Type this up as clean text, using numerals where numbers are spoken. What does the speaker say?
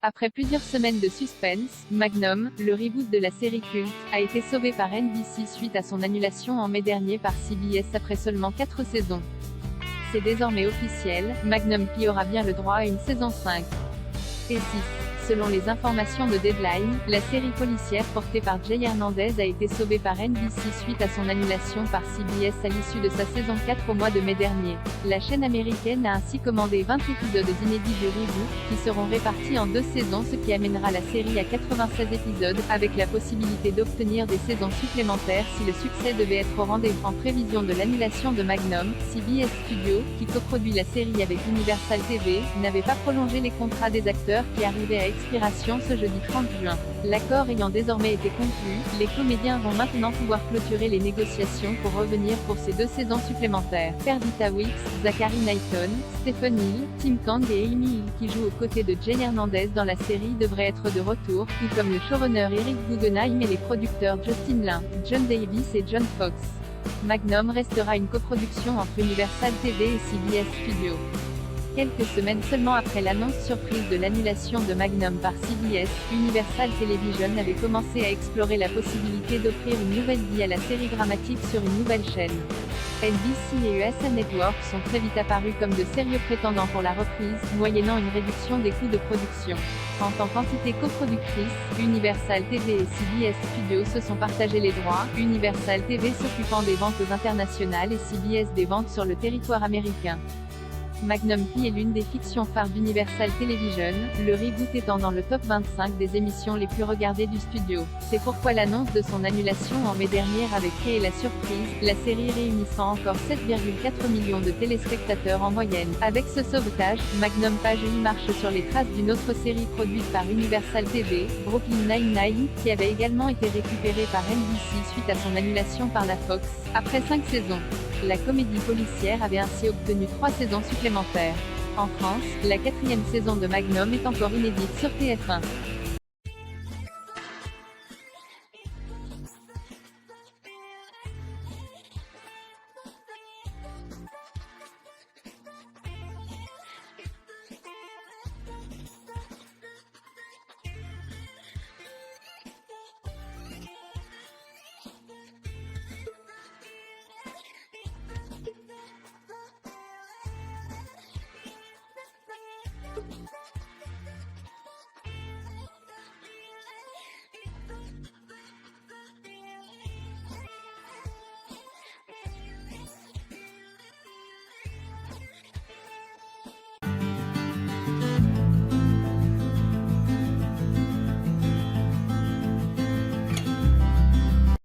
Après plusieurs semaines de suspense, Magnum, le reboot de la série culte, a été sauvé par NBC suite à son annulation en mai dernier par CBS après seulement 4 saisons. C'est désormais officiel, Magnum P aura bien le droit à une saison 5 et 6. Selon les informations de Deadline, la série policière portée par Jay Hernandez a été sauvée par NBC suite à son annulation par CBS à l'issue de sa saison 4 au mois de mai dernier. La chaîne américaine a ainsi commandé 20 épisodes inédits du reboot, qui seront répartis en 2 saisons, ce qui amènera la série à 96 épisodes, avec la possibilité d'obtenir des saisons supplémentaires si le succès devait être au rendez-vous. En prévision de l'annulation de Magnum, CBS Studios, qui coproduit la série avec Universal TV, n'avait pas prolongé les contrats des acteurs qui arrivaient à expiration ce jeudi 30 juin. L'accord ayant désormais été conclu, les comédiens vont maintenant pouvoir clôturer les négociations pour revenir pour ces 2 saisons supplémentaires. Perdita Wicks, Zachary Knighton, Stephen Hill, Tim Kang et Amy Hill qui jouent aux côtés de Jay Hernandez dans la série devraient être de retour, tout comme le showrunner Eric Guggenheim et les producteurs Justin Lin, John Davis et John Fox. Magnum restera une coproduction entre Universal TV et CBS Studios. Quelques semaines seulement après l'annonce surprise de l'annulation de Magnum par CBS, Universal Television avait commencé à explorer la possibilité d'offrir une nouvelle vie à la série dramatique sur une nouvelle chaîne. NBC et USA Network sont très vite apparus comme de sérieux prétendants pour la reprise, moyennant une réduction des coûts de production. En tant qu'entité coproductrice, Universal TV et CBS Studios se sont partagés les droits, Universal TV s'occupant des ventes internationales et CBS des ventes sur le territoire américain. Magnum P est l'une des fictions phares d'Universal Television, le reboot étant dans le top 25 des émissions les plus regardées du studio. C'est pourquoi l'annonce de son annulation en mai dernier avait créé la surprise, la série réunissant encore 7,4 millions de téléspectateurs en moyenne. Avec ce sauvetage, Magnum P marche sur les traces d'une autre série produite par Universal TV, Brooklyn Nine-Nine, qui avait également été récupérée par NBC suite à son annulation par la Fox, après 5 saisons. La comédie policière avait ainsi obtenu 3 saisons supplémentaires. En France, la 4e saison de Magnum est encore inédite sur TF1.